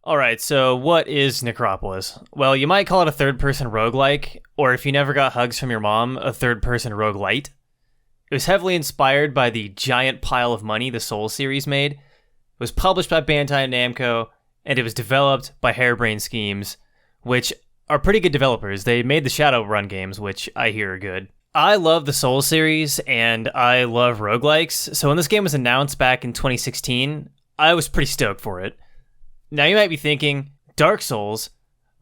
Alright, so what is Necropolis? Well, you might call it a third-person roguelike, or if you never got hugs from your mom, a third-person roguelite. It was heavily inspired by the giant pile of money the Souls series made. It was published by Bandai Namco, and it was developed by Harebrained Schemes, which are pretty good developers. They made the Shadowrun games, which I hear are good. I love the Souls series, and I love roguelikes, so when this game was announced back in 2016, I was pretty stoked for it. Now you might be thinking, Dark Souls,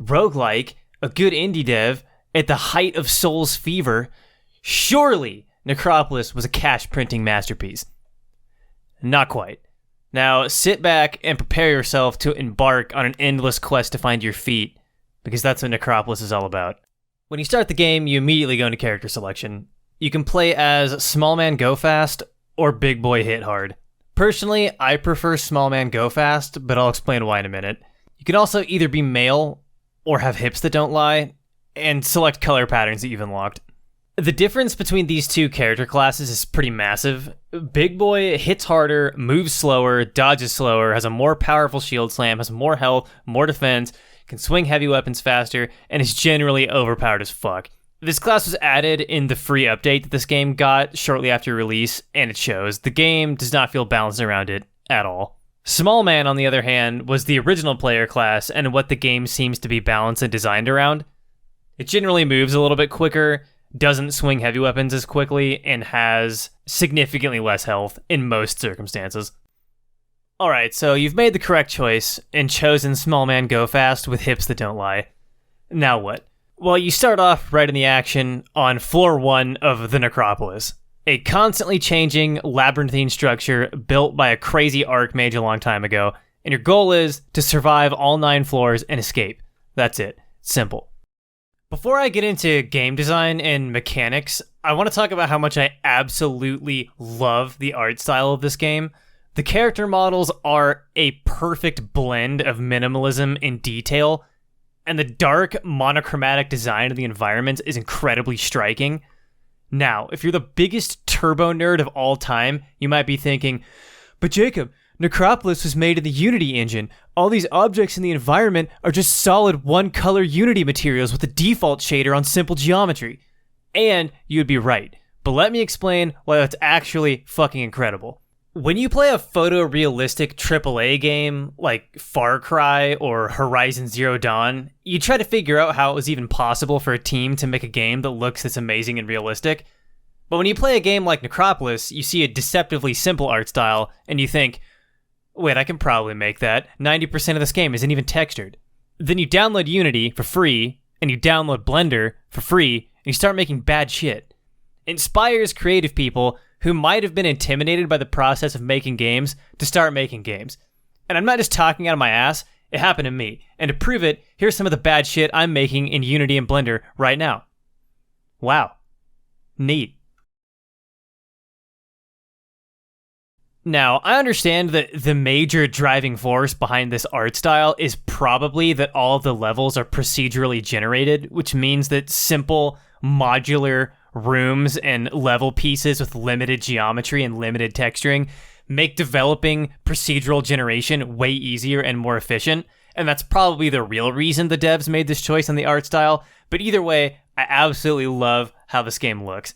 roguelike, a good indie dev, at the height of Souls fever, surely Necropolis was a cash-printing masterpiece. Not quite. Now sit back and prepare yourself to embark on an endless quest to find your feet, because that's what Necropolis is all about. When you start the game, you immediately go into character selection. You can play as Small Man Go Fast or Big Boy Hit Hard. Personally, I prefer Small Man Go Fast, but I'll explain why in a minute. You can also either be male or have hips that don't lie, and select color patterns that you've unlocked. The difference between these two character classes is pretty massive. Big Boy hits harder, moves slower, dodges slower, has a more powerful shield slam, has more health, more defense, can swing heavy weapons faster, and is generally overpowered as fuck. This class was added in the free update that this game got shortly after release, and it shows. The game does not feel balanced around it at all. Small Man, on the other hand, was the original player class and what the game seems to be balanced and designed around. It generally moves a little bit quicker, doesn't swing heavy weapons as quickly, and has significantly less health in most circumstances. Alright, so you've made the correct choice and chosen Small Man Go Fast with hips that don't lie. Now what? Well, you start off right in the action on floor 1 of the Necropolis, a constantly changing labyrinthine structure built by a crazy archmage a long time ago, and your goal is to survive all 9 floors and escape. That's it. Simple. Before I get into game design and mechanics, I want to talk about how much I absolutely love the art style of this game. The character models are a perfect blend of minimalism and detail, and the dark, monochromatic design of the environment is incredibly striking. Now, if you're the biggest turbo nerd of all time, you might be thinking, but Jacob, Necropolis was made in the Unity engine. All these objects in the environment are just solid one-color Unity materials with a default shader on simple geometry. And you'd be right, but let me explain why that's actually fucking incredible. When you play a photorealistic AAA game like Far Cry or Horizon Zero Dawn, you try to figure out how it was even possible for a team to make a game that looks this amazing and realistic. But when you play a game like Necropolis, you see a deceptively simple art style, and you think, wait, I can probably make that. 90% of this game isn't even textured. Then you download Unity for free, and you download Blender for free, and you start making bad shit. It inspires creative people who might have been intimidated by the process of making games to start making games. And I'm not just talking out of my ass, it happened to me. And to prove it, here's some of the bad shit I'm making in Unity and Blender right now. Wow. Neat. Now, I understand that the major driving force behind this art style is probably that all of the levels are procedurally generated, which means that simple, modular rooms and level pieces with limited geometry and limited texturing make developing procedural generation way easier and more efficient, and that's probably the real reason the devs made this choice on the art style, but either way, I absolutely love how this game looks.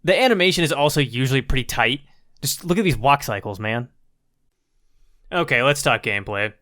The animation is also usually pretty tight. Just look at these walk cycles, man. Okay, let's talk gameplay.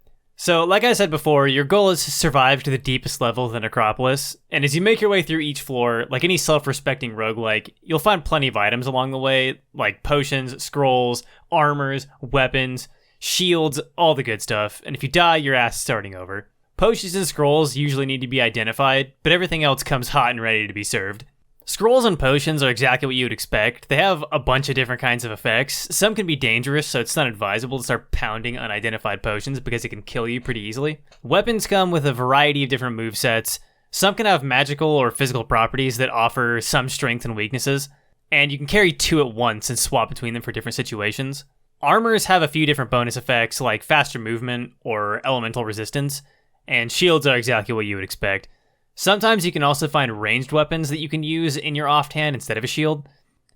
So, like I said before, your goal is to survive to the deepest level of the Necropolis, and as you make your way through each floor, like any self-respecting roguelike, you'll find plenty of items along the way, like potions, scrolls, armors, weapons, shields, all the good stuff, and if you die, your ass is starting over. Potions and scrolls usually need to be identified, but everything else comes hot and ready to be served. Scrolls and potions are exactly what you would expect. They have a bunch of different kinds of effects. Some can be dangerous, so it's not advisable to start pounding unidentified potions because it can kill you pretty easily. Weapons come with a variety of different movesets. Some can have magical or physical properties that offer some strengths and weaknesses, and you can carry 2 at once and swap between them for different situations. Armors have a few different bonus effects like faster movement or elemental resistance, and shields are exactly what you would expect. Sometimes you can also find ranged weapons that you can use in your offhand instead of a shield.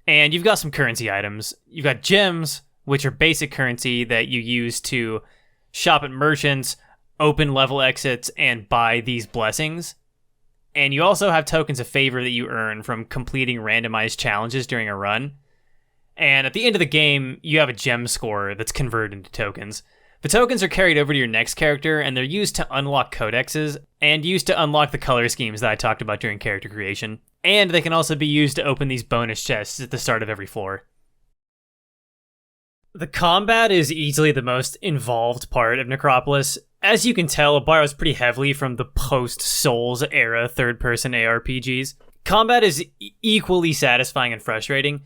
And you've got some currency items. You've got gems, which are basic currency that you use to shop at merchants, open level exits and buy these blessings. And you also have tokens of favor that you earn from completing randomized challenges during a run. And at the end of the game, you have a gem score that's converted into tokens. The tokens are carried over to your next character, and they're used to unlock codexes, and used to unlock the color schemes that I talked about during character creation. And they can also be used to open these bonus chests at the start of every floor. The combat is easily the most involved part of Necropolis. As you can tell, it borrows pretty heavily from the post-Souls era third-person ARPGs. Combat is equally satisfying and frustrating.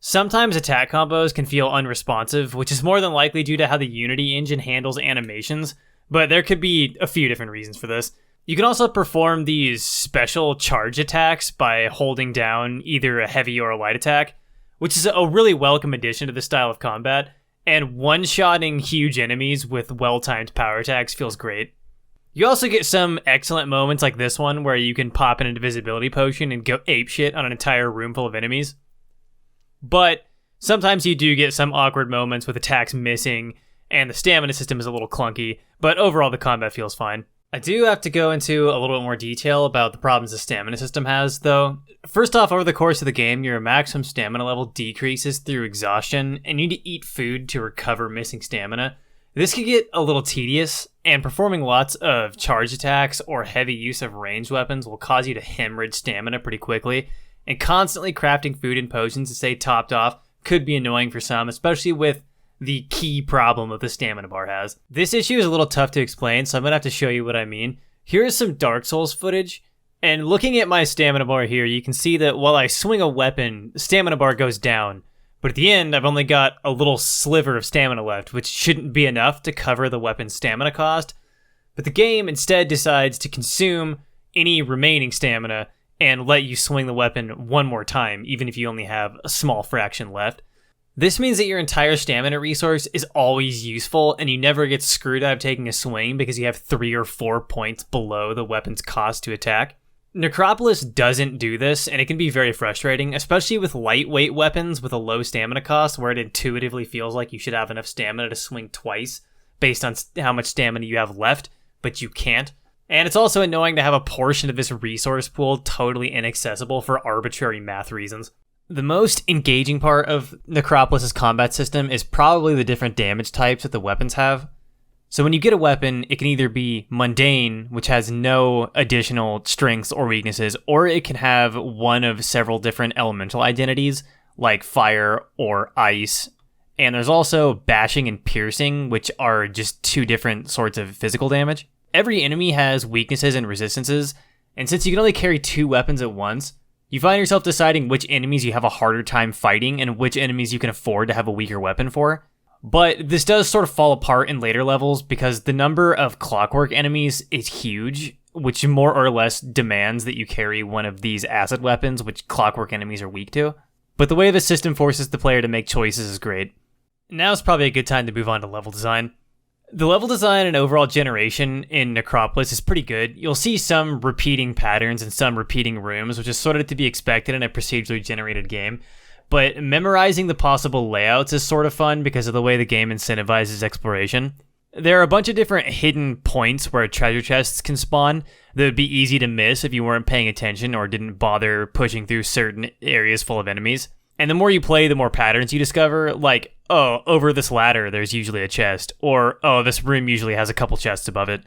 Sometimes attack combos can feel unresponsive, which is more than likely due to how the Unity engine handles animations, but there could be a few different reasons for this. You can also perform these special charge attacks by holding down either a heavy or a light attack, which is a really welcome addition to the style of combat, and one-shotting huge enemies with well-timed power attacks feels great. You also get some excellent moments like this one where you can pop an invisibility potion and go apeshit on an entire room full of enemies. But sometimes you do get some awkward moments with attacks missing, and the stamina system is a little clunky, but overall the combat feels fine. I do have to go into a little bit more detail about the problems the stamina system has, though. First off, over the course of the game, your maximum stamina level decreases through exhaustion, and you need to eat food to recover missing stamina. This can get a little tedious, and performing lots of charge attacks or heavy use of ranged weapons will cause you to hemorrhage stamina pretty quickly, and constantly crafting food and potions to stay topped off could be annoying for some, especially with the key problem of the stamina bar has. This issue is a little tough to explain, so I'm going to have to show you what I mean. Here is some Dark Souls footage, and looking at my stamina bar here, you can see that while I swing a weapon, the stamina bar goes down. But at the end, I've only got a little sliver of stamina left, which shouldn't be enough to cover the weapon's stamina cost. But the game instead decides to consume any remaining stamina and let you swing the weapon one more time, even if you only have a small fraction left. This means that your entire stamina resource is always useful, and you never get screwed out of taking a swing because you have 3 or 4 points below the weapon's cost to attack. Necropolis doesn't do this, and it can be very frustrating, especially with lightweight weapons with a low stamina cost, where it intuitively feels like you should have enough stamina to swing twice, based on how much stamina you have left, but you can't. And it's also annoying to have a portion of this resource pool totally inaccessible for arbitrary math reasons. The most engaging part of Necropolis' combat system is probably the different damage types that the weapons have. So when you get a weapon, it can either be mundane, which has no additional strengths or weaknesses, or it can have one of several different elemental identities, like fire or ice. And there's also bashing and piercing, which are just 2 different sorts of physical damage. Every enemy has weaknesses and resistances, and since you can only carry 2 weapons at once, you find yourself deciding which enemies you have a harder time fighting and which enemies you can afford to have a weaker weapon for. But this does sort of fall apart in later levels because the number of clockwork enemies is huge, which more or less demands that you carry one of these acid weapons, which clockwork enemies are weak to. But the way the system forces the player to make choices is great. Now is probably a good time to move on to level design. The level design and overall generation in Necropolis is pretty good. You'll see some repeating patterns and some repeating rooms, which is sort of to be expected in a procedurally generated game. But memorizing the possible layouts is sort of fun because of the way the game incentivizes exploration. There are a bunch of different hidden points where treasure chests can spawn that would be easy to miss if you weren't paying attention or didn't bother pushing through certain areas full of enemies. And the more you play, the more patterns you discover, like, oh, over this ladder there's usually a chest, or oh, this room usually has a couple chests above it.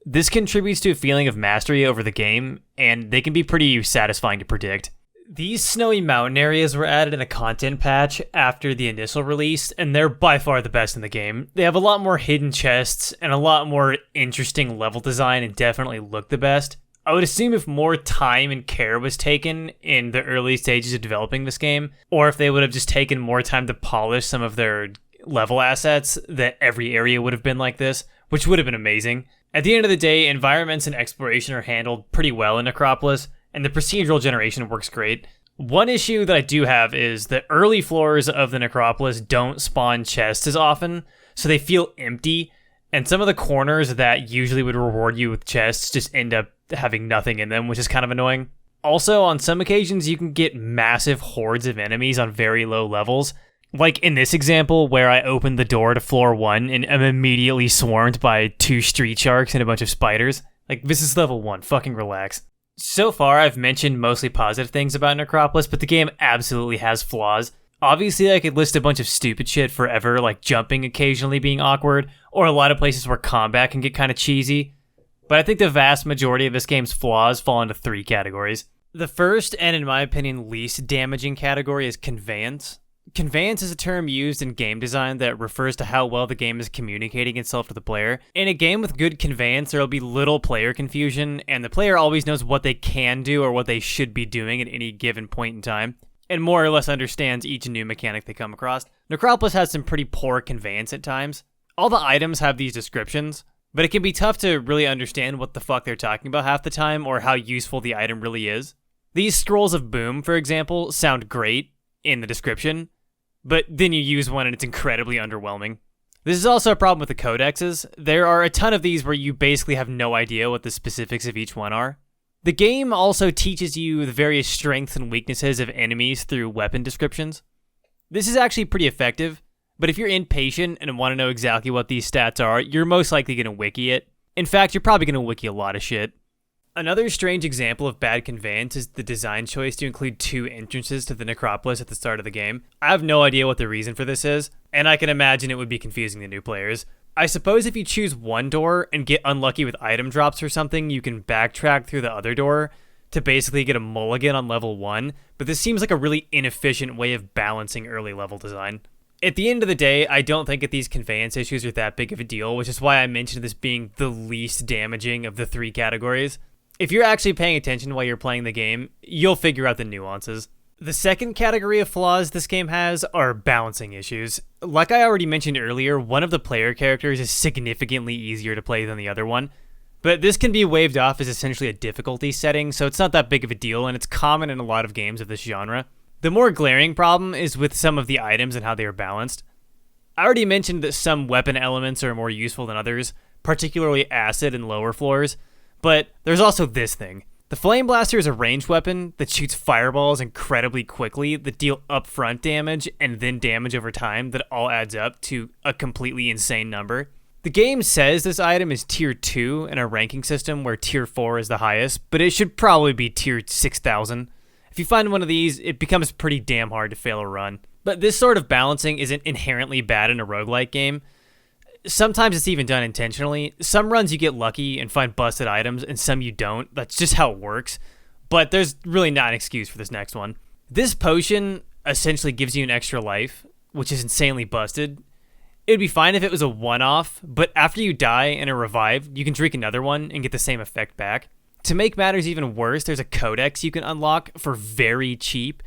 This contributes to a feeling of mastery over the game, and they can be pretty satisfying to predict. These snowy mountain areas were added in a content patch after the initial release, and they're by far the best in the game. They have a lot more hidden chests and a lot more interesting level design and definitely look the best. I would assume if more time and care was taken in the early stages of developing this game, or if they would have just taken more time to polish some of their level assets, that every area would have been like this, which would have been amazing. At the end of the day, environments and exploration are handled pretty well in Necropolis, and the procedural generation works great. One issue that I do have is the early floors of the Necropolis don't spawn chests as often, so they feel empty, and some of the corners that usually would reward you with chests just end up having nothing in them, which is kind of annoying. Also, on some occasions, you can get massive hordes of enemies on very low levels. Like in this example where I opened the door to floor 1 and am immediately swarmed by 2 street sharks and a bunch of spiders. Like, this is level 1, fucking relax. So far, I've mentioned mostly positive things about Necropolis, but the game absolutely has flaws. Obviously, I could list a bunch of stupid shit forever, like jumping occasionally being awkward, or a lot of places where combat can get kind of cheesy. But I think the vast majority of this game's flaws fall into 3 categories. The first, and in my opinion least damaging category, is Conveyance. Conveyance is a term used in game design that refers to how well the game is communicating itself to the player. In a game with good conveyance, there will be little player confusion, and the player always knows what they can do or what they should be doing at any given point in time, and more or less understands each new mechanic they come across. Necropolis has some pretty poor conveyance at times. All the items have these descriptions, but it can be tough to really understand what the fuck they're talking about half the time or how useful the item really is. These scrolls of boom, for example, sound great in the description, but then you use one and it's incredibly underwhelming. This is also a problem with the codexes. There are a ton of these where you basically have no idea what the specifics of each one are. The game also teaches you the various strengths and weaknesses of enemies through weapon descriptions. This is actually pretty effective, but if you're impatient and want to know exactly what these stats are, you're most likely going to wiki it. In fact, you're probably going to wiki a lot of shit. Another strange example of bad conveyance is the design choice to include 2 entrances to the Necropolis at the start of the game. I have no idea what the reason for this is, and I can imagine it would be confusing to new players. I suppose if you choose one door and get unlucky with item drops or something, you can backtrack through the other door to basically get a mulligan on level 1, but this seems like a really inefficient way of balancing early level design. At the end of the day, I don't think that these conveyance issues are that big of a deal, which is why I mentioned this being the least damaging of the 3 categories. If you're actually paying attention while you're playing the game, you'll figure out the nuances. The second category of flaws this game has are balancing issues. Like I already mentioned earlier, one of the player characters is significantly easier to play than the other one, but this can be waved off as essentially a difficulty setting, so it's not that big of a deal, and it's common in a lot of games of this genre. The more glaring problem is with some of the items and how they are balanced. I already mentioned that some weapon elements are more useful than others, particularly acid and lower floors, but there's also this thing. The Flame Blaster is a ranged weapon that shoots fireballs incredibly quickly that deal upfront damage and then damage over time that all adds up to a completely insane number. The game says this item is tier 2 in a ranking system where tier 4 is the highest, but it should probably be tier 6,000. If you find one of these, it becomes pretty damn hard to fail a run. But this sort of balancing isn't inherently bad in a roguelike game. Sometimes it's even done intentionally. Some runs you get lucky and find busted items, and some you don't. That's just how it works. But there's really not an excuse for this next one. This potion essentially gives you an extra life, which is insanely busted. It would be fine if it was a one-off, but after you die and are revived, you can drink another one and get the same effect back. To make matters even worse, there's a codex you can unlock for very cheap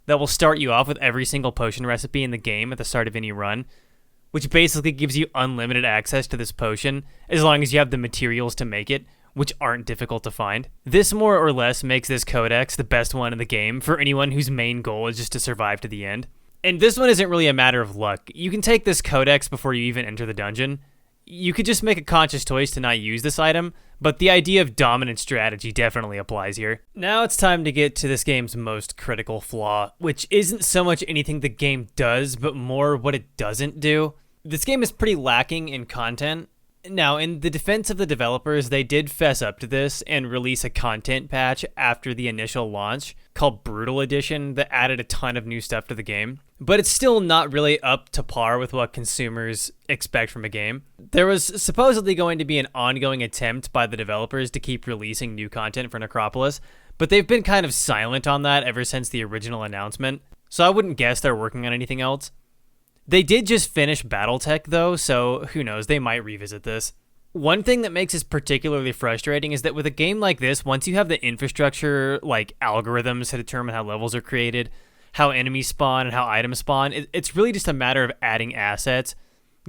that will start you off with every single potion recipe in the game at the start of any run, which basically gives you unlimited access to this potion as long as you have the materials to make it, which aren't difficult to find. This more or less makes this codex the best one in the game for anyone whose main goal is just to survive to the end. And this one isn't really a matter of luck. You can take this codex before you even enter the dungeon. You could just make a conscious choice to not use this item, but the idea of dominant strategy definitely applies here. Now it's time to get to this game's most critical flaw, which isn't so much anything the game does, but more what it doesn't do. This game is pretty lacking in content. Now, in the defense of the developers, they did fess up to this and release a content patch after the initial launch called Brutal Edition that added a ton of new stuff to the game. But it's still not really up to par with what consumers expect from a game. There was supposedly going to be an ongoing attempt by the developers to keep releasing new content for Necropolis, but they've been kind of silent on that ever since the original announcement, so I wouldn't guess they're working on anything else. They did just finish Battletech, though, so who knows, they might revisit this. One thing that makes this particularly frustrating is that with a game like this, once you have the infrastructure, like algorithms to determine how levels are created, how enemies spawn, and how items spawn, it's really just a matter of adding assets,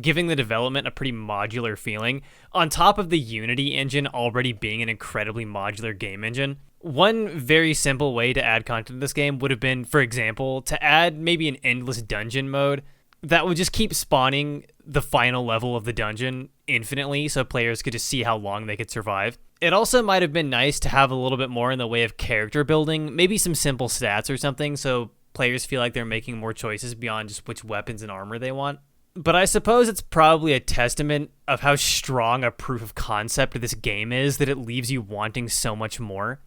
giving the development a pretty modular feeling, on top of the Unity engine already being an incredibly modular game engine. One very simple way to add content to this game would have been, for example, to add maybe an endless dungeon mode that would just keep spawning the final level of the dungeon infinitely so players could just see how long they could survive. It also might have been nice to have a little bit more in the way of character building, maybe some simple stats or something, so players feel like they're making more choices beyond just which weapons and armor they want. But I suppose it's probably a testament of how strong a proof of concept this game is that it leaves you wanting so much more.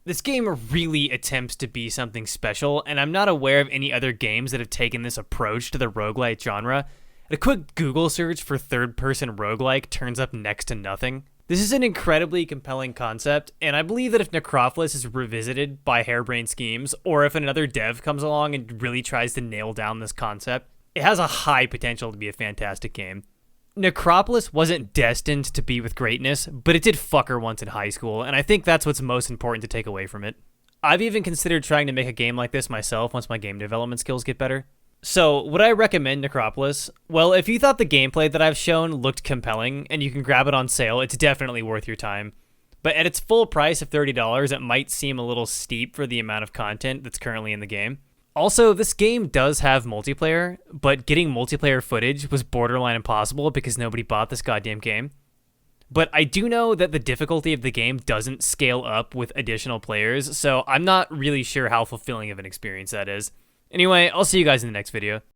This game really attempts to be something special, and I'm not aware of any other games that have taken this approach to the roguelite genre. A quick Google search for third-person roguelike turns up next to nothing. This is an incredibly compelling concept, and I believe that if Necropolis is revisited by Harebrained Schemes, or if another dev comes along and really tries to nail down this concept, it has a high potential to be a fantastic game. Necropolis wasn't destined to be with greatness, but it did fuck her once in high school, and I think that's what's most important to take away from it. I've even considered trying to make a game like this myself once my game development skills get better. So, would I recommend Necropolis? Well, if you thought the gameplay that I've shown looked compelling, and you can grab it on sale, it's definitely worth your time. But at its full price of $30, it might seem a little steep for the amount of content that's currently in the game. Also, this game does have multiplayer, but getting multiplayer footage was borderline impossible because nobody bought this goddamn game. But I do know that the difficulty of the game doesn't scale up with additional players, so I'm not really sure how fulfilling of an experience that is. Anyway, I'll see you guys in the next video.